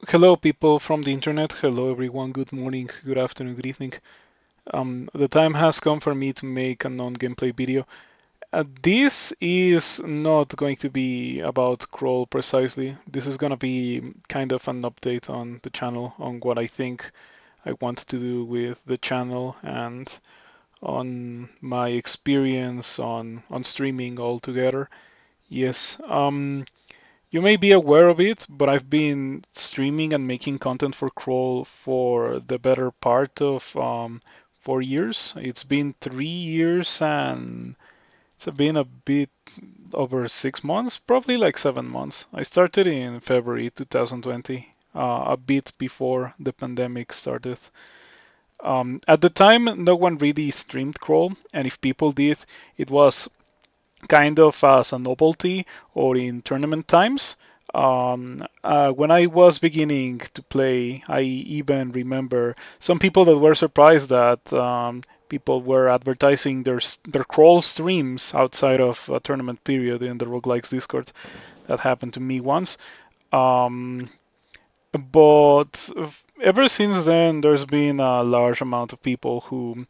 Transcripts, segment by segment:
Hello, people from the internet. Hello, everyone. Good morning, good afternoon, good evening. The time has come for me to make a non-gameplay video. This is not going to be about crawl precisely. This is going to be kind of an update on the channel, on what I think I want to do with the channel, and on my experience on streaming altogether. Yes. You may be aware of it, but I've been streaming and making content for Crawl for the better part of 4 years. It's been 3 years and it's been a bit over 6 months, probably like 7 months. I started in February 2020, a bit before the pandemic started. At the time, no one really streamed Crawl, and if people did, it was kind of as a novelty or in tournament times. When I was beginning to play, I even remember some people that were surprised that people were advertising their crawl streams outside of a tournament period in the Roguelikes Discord. That happened to me once. Um, but ever since then, there's been a large amount of people who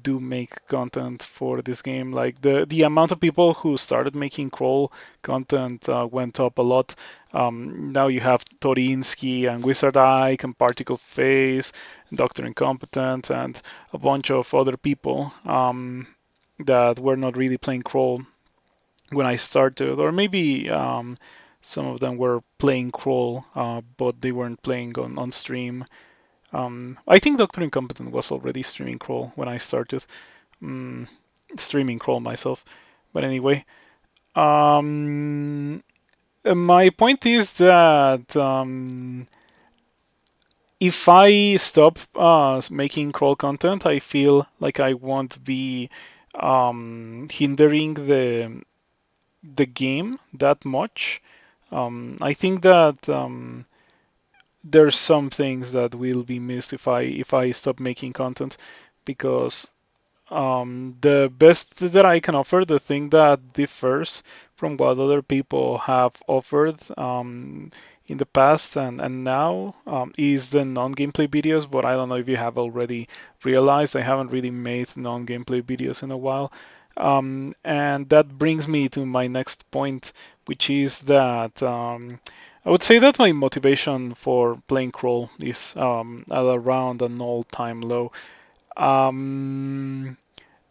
do make content for this game. Like the amount of people who started making crawl content went up a lot. Now you have Torinsky and Wizard Ike and Particle Face, Doctor Incompetent, and a bunch of other people that were not really playing crawl when I started, or maybe some of them were playing crawl, but they weren't playing on stream. I think Doctor Incompetent was already streaming crawl when I started mm, streaming crawl myself. But anyway, um, my point is that if I stop making crawl content, I feel like I won't be hindering the game that much. I think that there's some things that will be missed if I stop making content because the best that I can offer, the thing that differs from what other people have offered in the past and now is the non-gameplay videos. But I don't know if you have already realized I haven't really made non-gameplay videos in a while. And that brings me to my next point, which is that I would say that my motivation for playing Crawl is at around an all-time low. Um,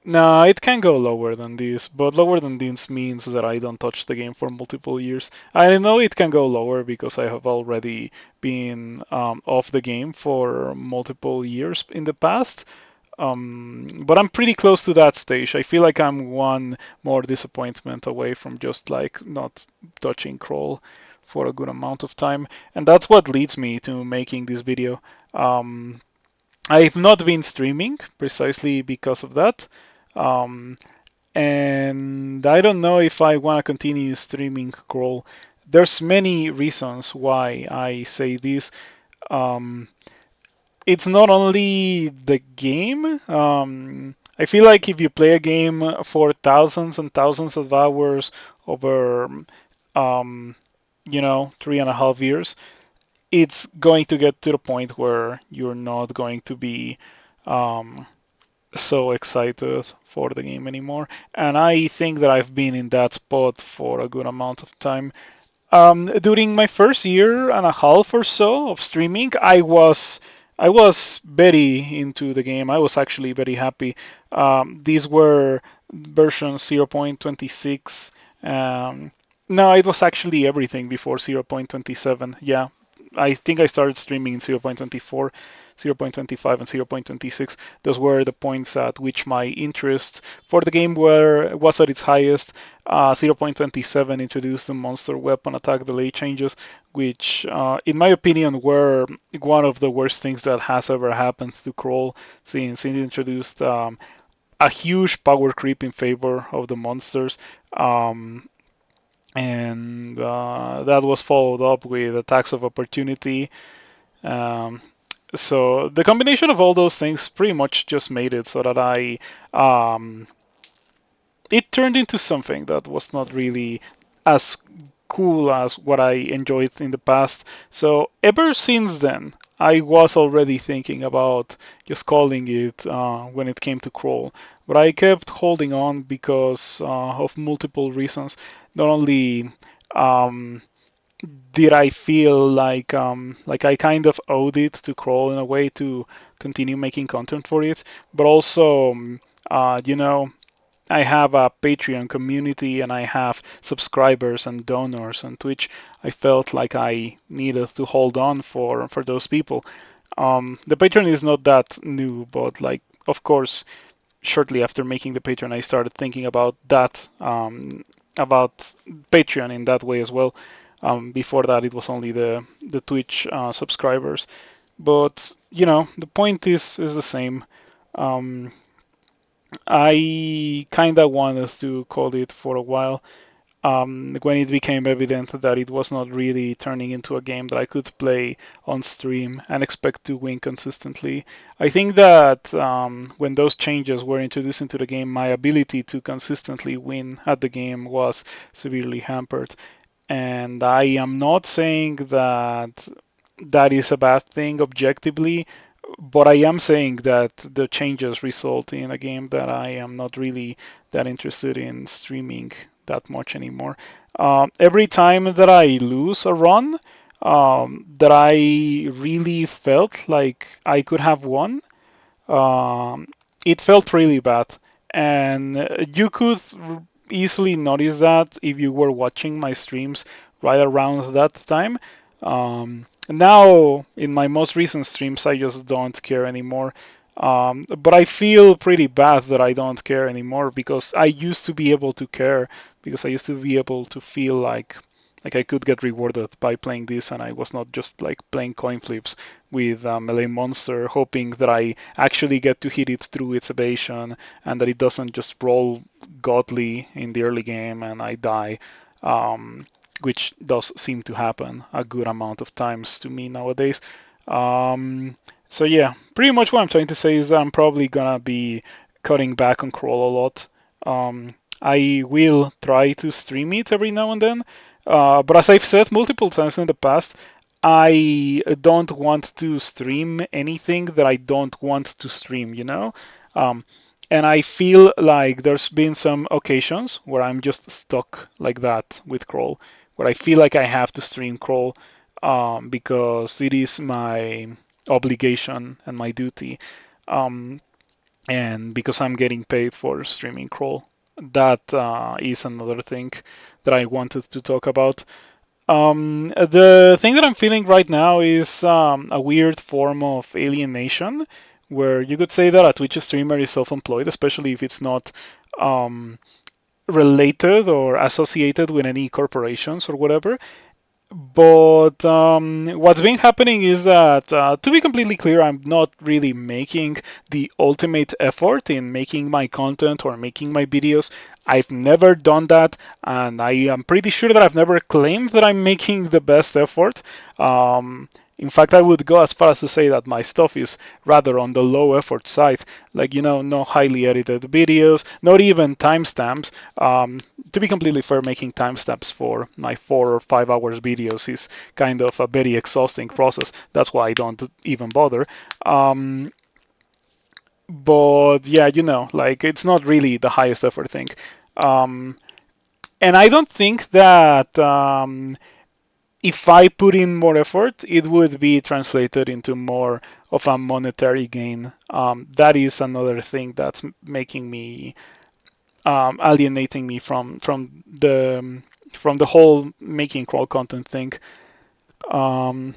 no, it can go lower than this, but lower than this means that I don't touch the game for multiple years. I know it can go lower because I have already been off the game for multiple years in the past. But I'm pretty close to that stage. I feel like I'm one more disappointment away from just like not touching crawl for a good amount of time, and that's what leads me to making this video. Um, I've not been streaming precisely because of that. Um, and I don't know if I want to continue streaming crawl. There's many reasons why I say this. Um, it's not only the game. I feel like if you play a game for thousands and thousands of hours over, um, 3.5 years, it's going to get to the point where you're not going to be um, so excited for the game anymore. And I think that I've been in that spot for a good amount of time. During my first year and a half or so of streaming, I was very into the game. I was actually very happy. These were version 0.26. No, it was actually everything before 0.27. Yeah, I think I started streaming in 0.24, 0.25, and 0.26. Those were the points at which my interest for the game was at its highest. 0.27 introduced the monster weapon attack delay changes, which, in my opinion, were one of the worst things that has ever happened to Crawl, since it introduced a huge power creep in favor of the monsters. And that was followed up with attacks of opportunity. Um, so the combination of all those things pretty much just made it so that it turned into something that was not really as cool as what I enjoyed in the past. So ever since then, I was already thinking about just calling it when it came to crawl, but I kept holding on because of multiple reasons. Not only um, did I feel like I kind of owed it to crawl in a way to continue making content for it, but also you know, I have a Patreon community and I have subscribers and donors on Twitch. I felt like I needed to hold on for those people. The Patreon is not that new, but like of course, shortly after making the Patreon, I started thinking about that, about Patreon in that way as well. Before that, it was only the Twitch subscribers. But you know, the point is the same. Um, I kind of wanted to call it for a while when it became evident that it was not really turning into a game that I could play on stream and expect to win consistently. I think that when those changes were introduced into the game, my ability to consistently win at the game was severely hampered. And I am not saying that that is a bad thing objectively, but I am saying that the changes result in a game that I am not really that interested in streaming that much anymore. Every time that I lose a run that I really felt like I could have won, um, it felt really bad. And you could easily notice that if you were watching my streams right around that time. Now, in my most recent streams, I just don't care anymore. But I feel pretty bad that I don't care anymore because I used to be able to care, because I used to be able to feel like I could get rewarded by playing this, and I was not just like playing coin flips with a melee monster, hoping that I actually get to hit it through its evasion and that it doesn't just roll godly in the early game and I die, which does seem to happen a good amount of times to me nowadays. So yeah, pretty much what I'm trying to say is that I'm probably gonna be cutting back on crawl a lot. I will try to stream it every now and then, but as I've said multiple times in the past, I don't want to stream anything that I don't want to stream, you know? Um, and I feel like there's been some occasions where I'm just stuck like that with crawl, where I feel like I have to stream crawl because it is my obligation and my duty, um, and because I'm getting paid for streaming crawl. That is another thing that I wanted to talk about. The thing that I'm feeling right now is a weird form of alienation, where you could say that a Twitch streamer is self-employed, especially if it's not um, related or associated with any corporations or whatever. But what's been happening is that, to be completely clear, I'm not really making the ultimate effort in making my content or making my videos. I've never done that, and I am pretty sure that I've never claimed that I'm making the best effort. In fact, I would go as far as to say that my stuff is rather on the low effort side. Like, you know, no highly edited videos, not even timestamps. To be completely fair, making timestamps for my 4 or 5 hours videos is kind of a very exhausting process. That's why I don't even bother. But yeah, you know, like it's not really the highest effort thing. Um, and I don't think that if I put in more effort, it would be translated into more of a monetary gain. That is another thing that's making me alienating me from the whole making crawl content thing. Um,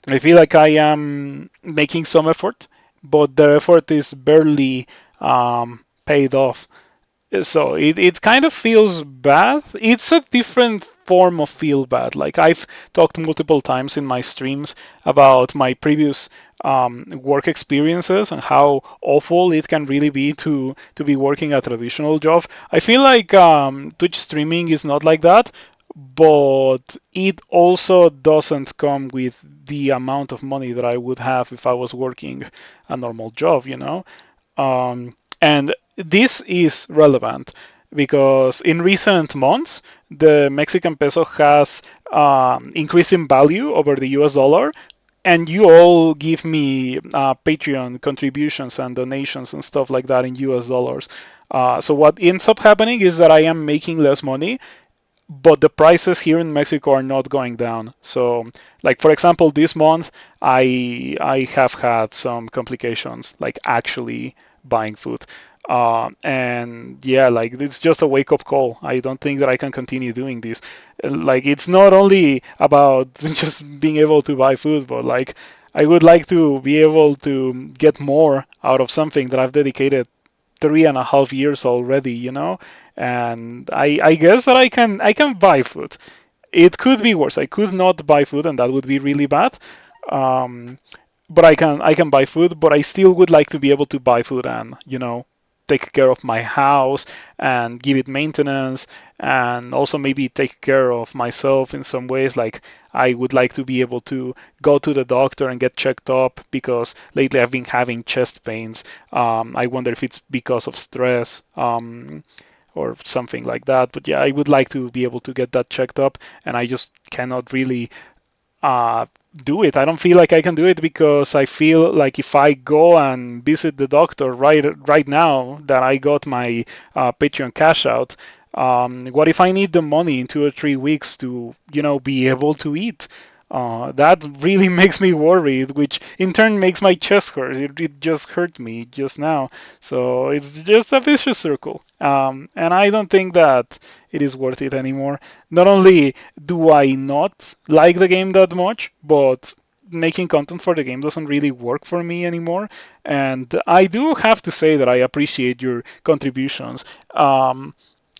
I feel like I am making some effort, but the effort is barely paid off. So it kind of feels bad. It's a different form of feel bad. Like I've talked multiple times in my streams about my previous work experiences and how awful it can really be to be working a traditional job. I feel like Twitch streaming is not like that, but it also doesn't come with the amount of money that I would have if I was working a normal job, you know? And this is relevant because in recent months the Mexican peso has increased in value over the US dollar, and you all give me Patreon contributions and donations and stuff like that in US dollars. So what ends up happening is that I am making less money, but the prices here in Mexico are not going down. So, like for example, this month I have had some complications, like actually buying food. And yeah, like it's just a wake up call. I don't think that I can continue doing this. Like it's not only about just being able to buy food, but like I would like to be able to get more out of something that I've dedicated 3.5 years already, and I guess that I can buy food. It could be worse. I could not buy food, and that would be really bad. Um, but I can buy food, but I still would like to be able to buy food and take care of my house and give it maintenance, and also maybe take care of myself in some ways. Like I would like to be able to go to the doctor and get checked up because lately I've been having chest pains. I wonder if it's because of stress. Or something like that. But yeah, I would like to be able to get that checked up, and I just cannot really uh, do it. I don't feel like I can do it because I feel like if I go and visit the doctor right now that I got my Patreon cash out, what if I need the money in 2 or 3 weeks to be able to eat? That really makes me worried, which in turn makes my chest hurt. It just hurt me just now. So it's just a vicious circle. And I don't think that it is worth it anymore. Not only do I not like the game that much, but making content for the game doesn't really work for me anymore. And I do have to say that I appreciate your contributions.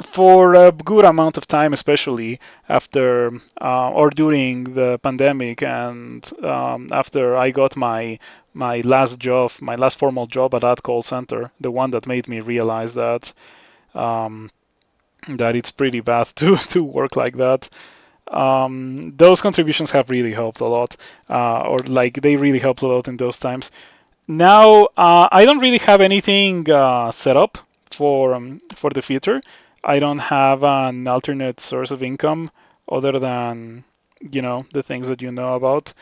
For a good amount of time, especially after or during the pandemic, and after I got my last job, my last formal job at that call center, the one that made me realize um, that it's pretty bad to work like that. Those contributions have really helped a lot, or like they really helped a lot in those times. Now, I don't really have anything set up for the future. I don't have an alternate source of income other than the things that you know about.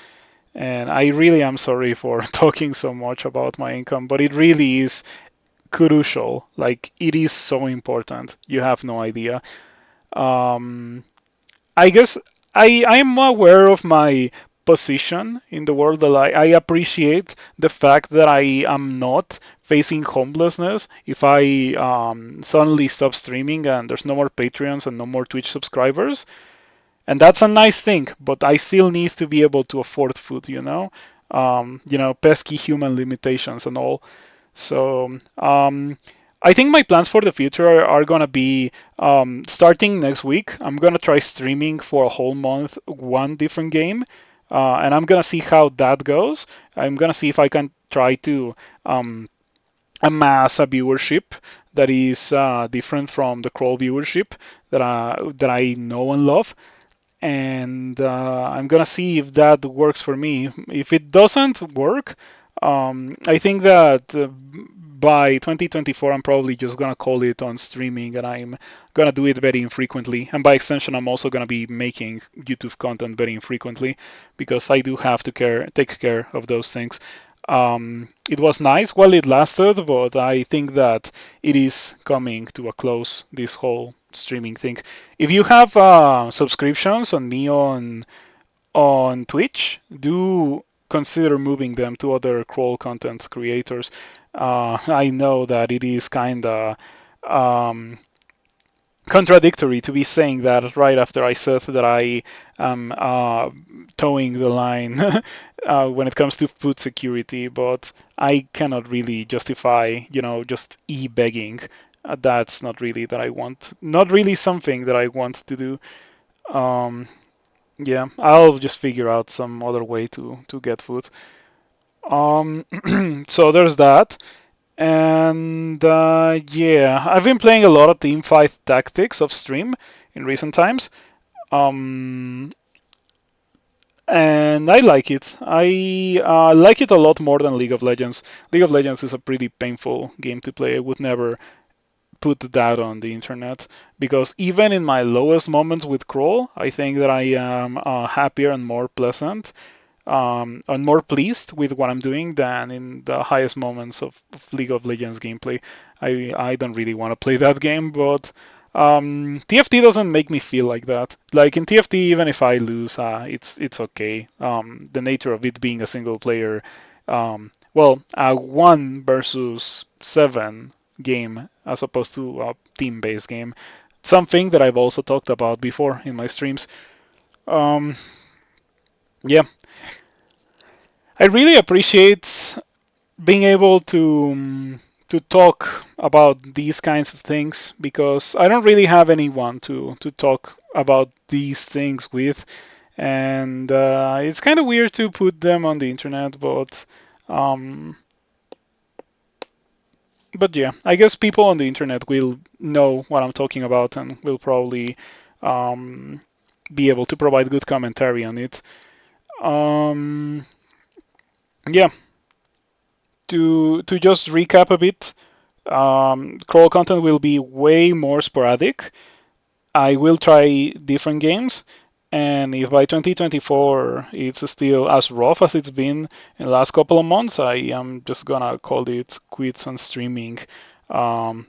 And I really am sorry for talking so much about my income, but it really is crucial. Like it is so important. You have no idea. Um, I guess I'm aware of my position in the world. That I appreciate the fact that I am not facing homelessness if I suddenly stop streaming and there's no more Patreons and no more Twitch subscribers. And that's a nice thing, but I still need to be able to afford food, pesky human limitations and all. So I think my plans for the future are gonna be starting next week. I'm gonna try streaming for a whole month, one different game, and I'm gonna see how that goes. I'm gonna see if I can try to amass a viewership that is different from the crawl viewership that I know and love, and I'm gonna see if that works for me. If it doesn't work, I think that by 2024 I'm probably just gonna call it on streaming, and I'm gonna do it very infrequently. And by extension, I'm also gonna be making YouTube content very infrequently because I do have to take care of those things. It was nice while it lasted, but I think that it is coming to a close, this whole streaming thing. If you have subscriptions on me on Twitch, do consider moving them to other crawl content creators. I know that it is kind of um, contradictory to be saying that right after I said that I am towing the line when it comes to food security, but I cannot really justify, just e-begging. That's not really that I want, not really something that I want to do. Um, yeah, I'll just figure out some other way to get food. Um, so there's that. And yeah, I've been playing a lot of Teamfight Tactics off stream in recent times. Um, and I like it. I like it a lot more than League of Legends. League of Legends is a pretty painful game to play. I would never put that on the internet because even in my lowest moments with Crawl, I think that I am happier and more pleasant and more pleased with what I'm doing than in the highest moments of League of Legends gameplay. I don't really want to play that game, but TFT doesn't make me feel like that. Like in TFT, even if I lose, it's okay. The nature of it being a single player, well, a 1 versus 7 game as opposed to a team-based game. Something that I've also talked about before in my streams. Um, yeah, I really appreciate being able to talk about these kinds of things because I don't really have anyone to talk about these things with, and it's kind of weird to put them on the internet, um, but yeah, I guess people on the internet will know what I'm talking about and will probably um, be able to provide good commentary on it. Um, yeah, to just recap a bit, crawl content will be way more sporadic. I will try different games, and if by 2024 it's still as rough as it's been in the last couple of months, I am just gonna call it quits on streaming. Um,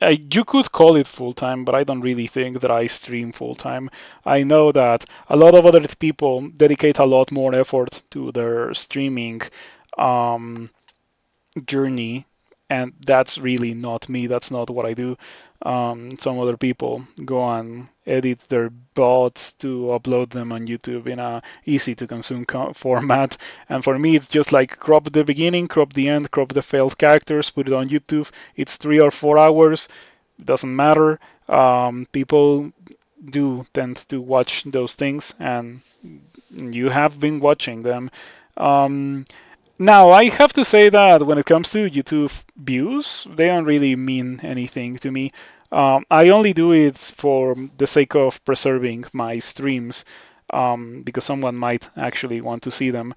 you could call it full time, but I don't really think that I stream full time. I know that a lot of other people dedicate a lot more effort to their streaming. Um, journey, and that's really not me. That's not what I do. Some other people go and edit their bots to upload them on YouTube in a easy to consume format. And for me, it's just like crop the beginning, crop the end, crop the failed characters, put it on YouTube. It's 3 or 4 hours. Doesn't matter. People do tend to watch those things, and you have been watching them. Um, Now, I have to say that when it comes to YouTube views, they don't really mean anything to me. I only do it for the sake of preserving my streams, because someone might actually want to see them.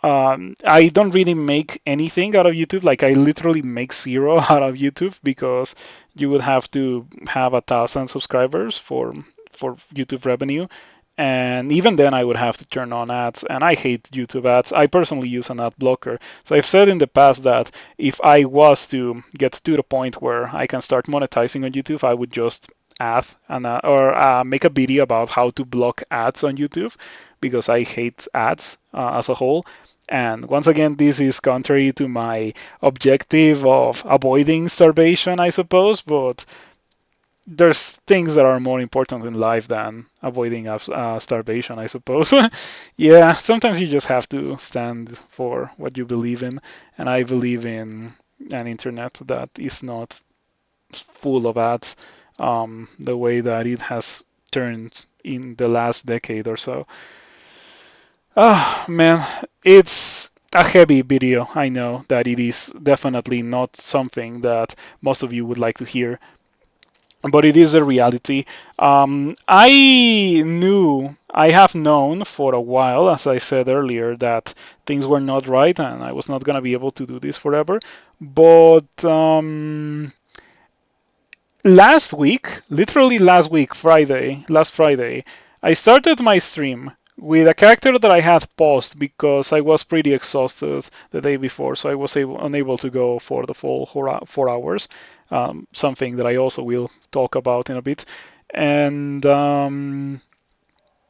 I don't really make anything out of YouTube. Like I literally make zero out of YouTube because you would have to have 1,000 subscribers for YouTube revenue. And even then, I would have to turn on ads, and I hate YouTube ads. I personally use an ad blocker. So I've said in the past that if I was to get to the point where I can start monetizing on YouTube, I would just add or make a video about how to block ads on YouTube because I hate ads as a whole. And once again, this is contrary to my objective of avoiding starvation, I suppose, but there's things that are more important in life than avoiding starvation, I suppose. Yeah, sometimes you just have to stand for what you believe in, and I believe in an internet that is not full of ads, the way that it has turned in the last decade or so. Ah, man, it's a heavy video. I know that it is definitely not something that most of you would like to hear, but it is a reality. I have known for a while, as I said earlier, that things were not right and I was not going to be able to do this forever. But last week, literally last week, last Friday, I started my stream with a character that I had paused because I was pretty exhausted the day before, so I was unable to go for the full 4 hours. Something that I also will talk about in a bit. And and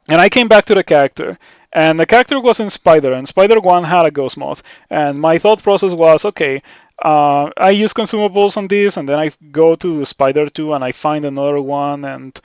I came back to the character, and the character was in Spider, and Spider 1 had a Ghost Moth. And my thought process was, okay, I use consumables on this, and then I go to Spider 2 and I find another one, and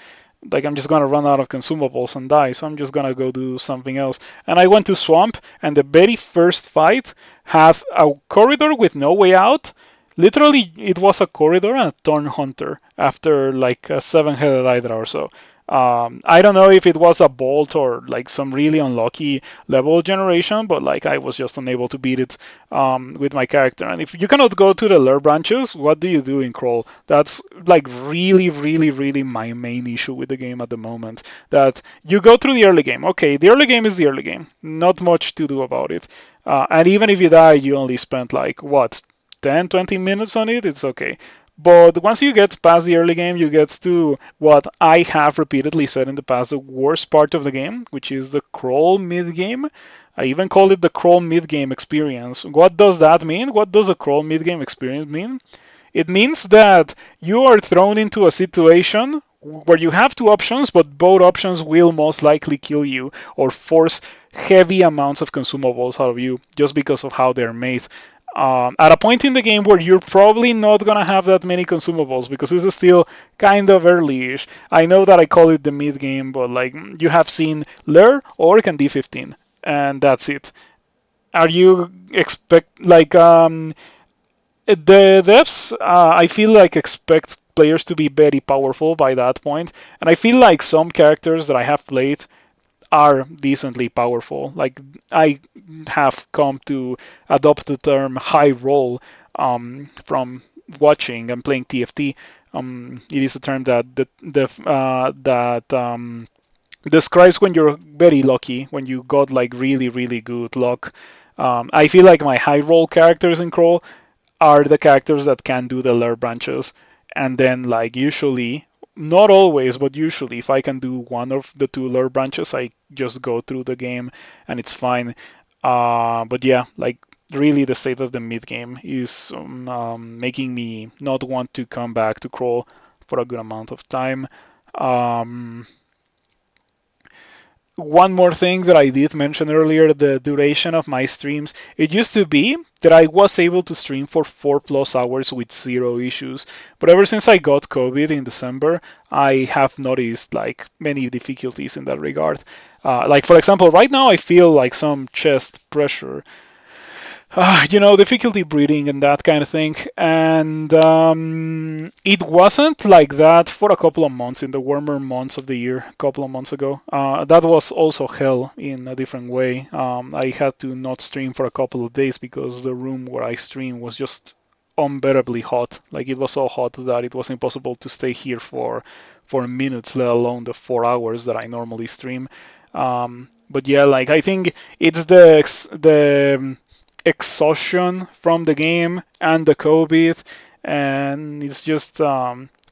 like I'm just gonna run out of consumables and die, so I'm just gonna go do something else. And I went to Swamp, and the very first fight had a corridor with no way out. Literally, it was a corridor and a Thorn Hunter after like a 7-headed Hydra or so. I don't know if it was a bolt or like some really unlucky level generation, but like I was just unable to beat it with my character. And if you cannot go to the lure branches, what do you do in Crawl? That's like really, really, really my main issue with the game at the moment. That you go through the early game. Okay, the early game is the early game. Not much to do about it. And even if you die, you only spent like what 10, 20 minutes on it. It's okay. But once you get past the early game, you get to what I have repeatedly said in the past, the worst part of the game, which is the crawl mid game. I even call it the crawl mid game experience. What does that mean? What does a crawl mid game experience mean? It means that you are thrown into a situation where you have two options, but both options will most likely kill you or force heavy amounts of consumables out of you just because of how they're made. At a point in the game where you're probably not gonna have that many consumables because this is still kind of early-ish. I know that I call it the mid game, but like you have seen Lure, Orc, and D15, and that's it. Are you expect like the devs, I feel like expect players to be very powerful by that point, and I feel like some characters that I have played are decently powerful. Like I have come to adopt the term high roll from watching and playing TFT. It is a term that describes when you're very lucky, when you got like really really good luck. I feel like my high roll characters in Crawl are the characters that can do the lure branches. And then, like, usually, not always, but usually, if I can do one of the two lure branches, I just go through the game and it's fine. But yeah, like, really, the state of the mid game is making me not want to come back to crawl for a good amount of time. Um, One more thing that I did mention earlier, the duration of my streams. It used to be that I was able to stream for 4+ hours with zero issues. But ever since I got COVID in December, I have noticed like many difficulties in that regard. Like for example, right now I feel like some chest pressure, difficulty breathing and that kind of thing. And it wasn't like that for a couple of months in the warmer months of the year, a couple of months ago. That was also hell in a different way. I had to not stream for a couple of days because the room where I stream was just unbearably hot. Like it was so hot that it was impossible to stay here for minutes, let alone the 4 hours that I normally stream. But yeah, like I think it's the exhaustion from the game and the COVID, and it's just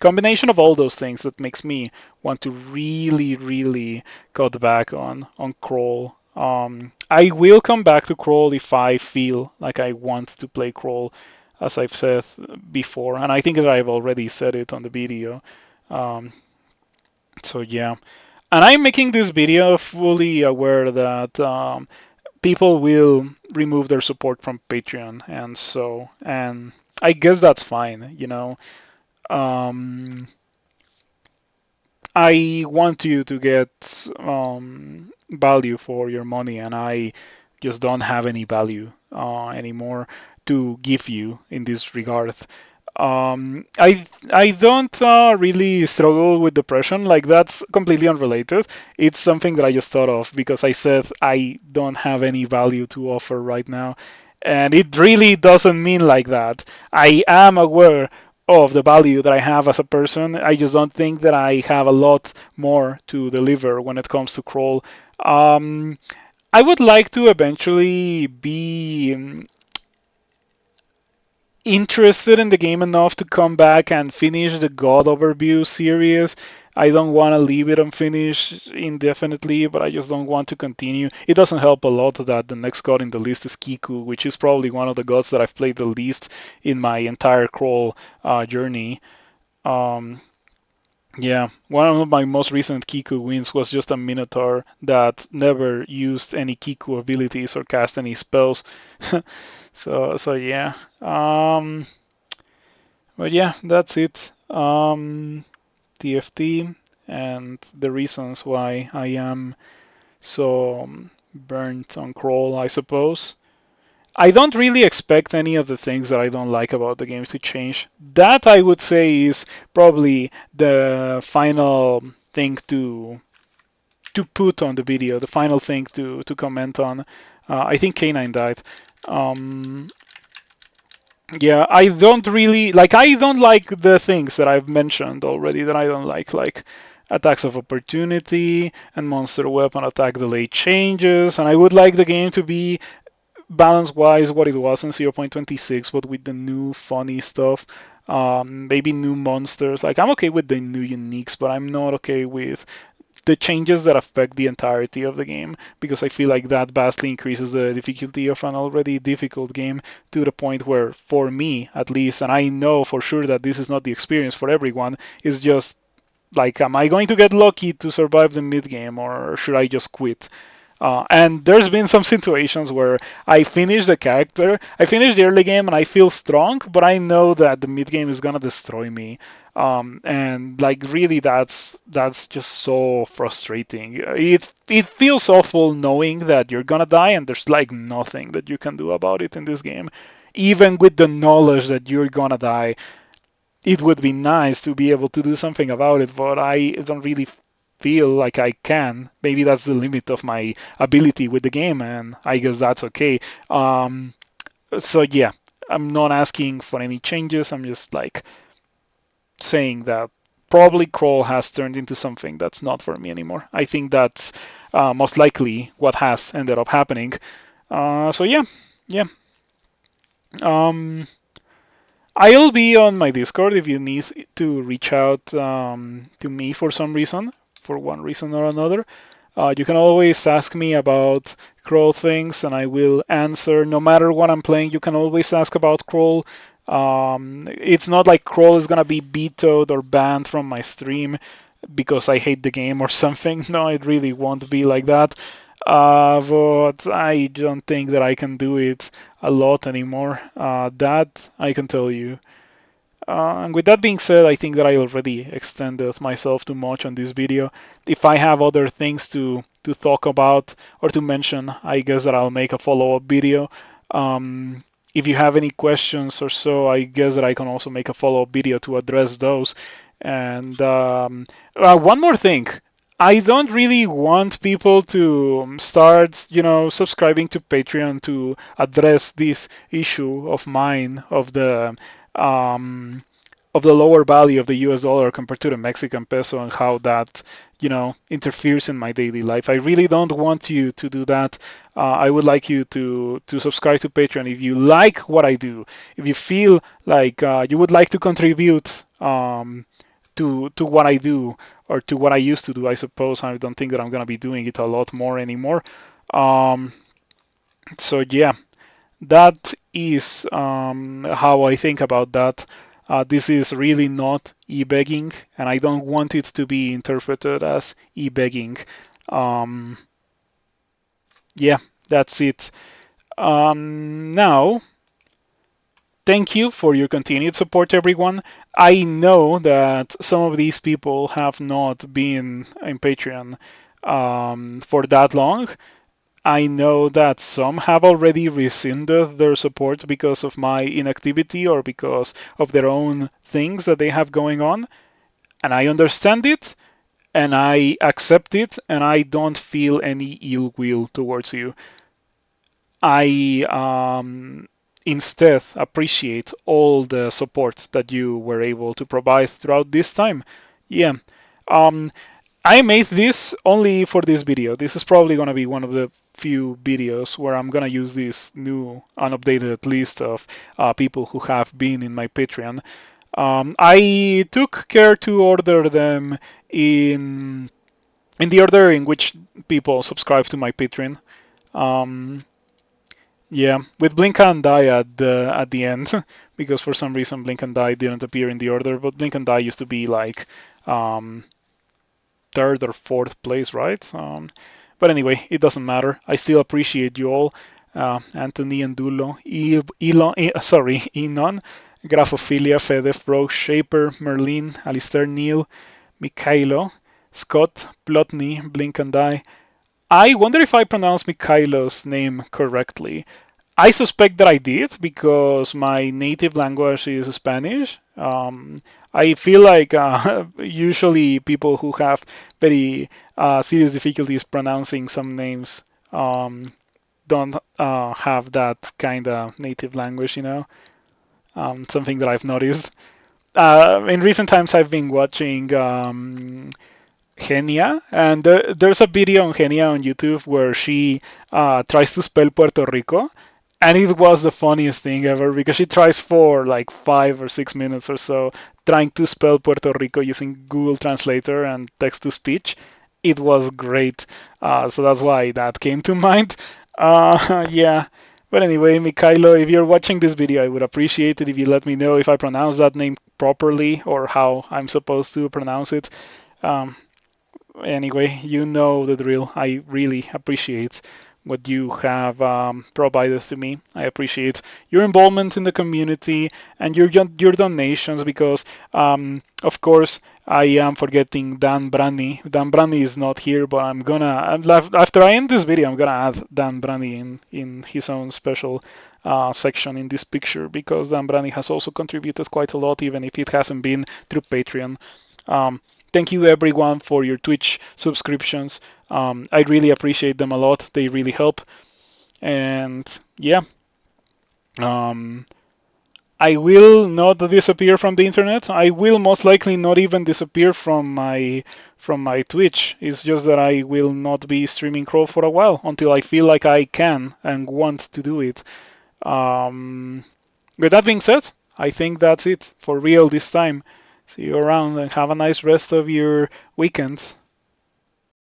combination of all those things that makes me want to really, really cut back on crawl. I will come back to crawl if I feel like I want to play crawl, as I've said before, and I think that I've already said it on the video. Um, so yeah, and I'm making this video fully aware that people will remove their support from Patreon, and I guess that's fine. Um, I want you to get value for your money, and I just don't have any value anymore to give you in this regard. I don't really struggle with depression. Like that's completely unrelated. It's something that I just thought of because I said I don't have any value to offer right now, and it really doesn't mean like that. I am aware of the value that I have as a person. I just don't think that I have a lot more to deliver when it comes to crawl. Um, I would like to eventually be interested in the game enough to come back and finish the God Overview series. I don't want to leave it unfinished indefinitely, but I just don't want to continue. It doesn't help a lot that the next god in the list is Kiku, which is probably one of the gods that I've played the least in my entire crawl journey. Um, yeah, one of my most recent Kiku wins was just a Minotaur that never used any Kiku abilities or cast any spells. So yeah. But yeah, that's it. TFT and the reasons why I am so burnt on crawl, I suppose. I don't really expect any of the things that I don't like about the game to change. That I would say is probably the final thing to put on the video, the final thing to comment on. I think K9 died. Um, yeah, I don't really like. I don't like the things that I've mentioned already that I don't like attacks of opportunity and monster weapon attack delay changes. And I would like the game to be balance wise what it was in 0.26, but with the new funny stuff. maybe new monsters. Like I'm okay with the new uniques, but I'm not okay with the changes that affect the entirety of the game because I feel like that vastly increases the difficulty of an already difficult game to the point where, for me at least, and I know for sure that this is not the experience for everyone, is just like, am I going to get lucky to survive the mid game or should I just quit? And there's been some situations where I finish the character, I finish the early game and I feel strong, but I know that the mid game is gonna destroy me. And like really, that's just so frustrating. It feels awful knowing that you're gonna die and there's like nothing that you can do about it in this game. Even with the knowledge that you're gonna die, it would be nice to be able to do something about it, but I don't really feel like I can. Maybe that's the limit of my ability with the game, and I guess that's okay. So yeah, I'm not asking for any changes. I'm just like saying that probably crawl has turned into something that's not for me anymore. I think that's most likely what has ended up happening. So yeah, yeah. Um, I'll be on my Discord if you need to reach out to me for some reason, for one reason or another. You can always ask me about Crawl things, and I will answer. No matter what I'm playing, you can always ask about Crawl. It's not like Crawl is gonna be vetoed or banned from my stream because I hate the game or something. No, it really won't be like that. But I don't think that I can do it a lot anymore. That I can tell you. And with that being said, I think that I already extended myself too much on this video. If I have other things to talk about or to mention, I guess that I'll make a follow-up video. If you have any questions or so, I guess that I can also make a follow-up video to address those. And one more thing. I don't really want people to start, subscribing to Patreon to address this issue of mine um, of the lower value of the US dollar compared to the Mexican peso and how that, interferes in my daily life. I really don't want you to do that. I would like you to subscribe to Patreon if you like what I do. If you feel like you would like to contribute to what I do or to what I used to do, I suppose. I don't think that I'm going to be doing it a lot more anymore. Um, so yeah, that is how I think about that. This is really not e-begging, and I don't want it to be interpreted as e-begging. Um, yeah, that's it. Now, thank you for your continued support, everyone. I know that some of these people have not been in Patreon for that long. I know that some have already rescinded their support because of my inactivity or because of their own things that they have going on. And I understand it and I accept it and I don't feel any ill will towards you. I instead appreciate all the support that you were able to provide throughout this time. Yeah. Um, I made this only for this video. This is probably going to be one of the few videos where I'm going to use this new unupdated list of people who have been in my Patreon. I took care to order them in the order in which people subscribe to my Patreon. Um, yeah, with Blink and Die at the end, because for some reason Blink and Die didn't appear in the order, but Blink and Die used to be like third or fourth place, right? But anyway, it doesn't matter. I still appreciate you all. Anthony and Dulo, Enon, Grapophilia, Fedef, Rogue, Shaper, Merlin, Alistair, Neil, Mikhailo, Scott, Plotny, Blink and Die. I wonder if I pronounced Mikhailo's name correctly. I suspect that I did because my native language is Spanish. I feel like usually people who have very serious difficulties pronouncing some names don't have that kind of native language, something that I've noticed. In recent times, I've been watching Genia, and there's a video on Genia on YouTube where she tries to spell Puerto Rico, And it was the funniest thing ever because she tries for like 5 or 6 minutes or so trying to spell Puerto Rico using Google Translator and text to speech. It was great. So that's why that came to mind. Yeah. But anyway, Mikhailo, if you're watching this video, I would appreciate it if you let me know if I pronounce that name properly or how I'm supposed to pronounce it. Um, anyway, you know the drill. I really appreciate what you have provided to me. I appreciate your involvement in the community and your donations because, of course, I am forgetting Dan Brani. Dan Brani is not here, but after I end this video, I'm gonna add Dan Brani in his own special section in this picture because Dan Brani has also contributed quite a lot, even if it hasn't been through Patreon. Um, Thank you everyone for your Twitch subscriptions. I really appreciate them a lot. They really help. And yeah, um, I will not disappear from the internet. I will most likely not even disappear from my Twitch. It's just that I will not be streaming Crow for a while until I feel like I can and want to do it. Um, with that being said, I think that's it for real this time. See you around and have a nice rest of your weekends.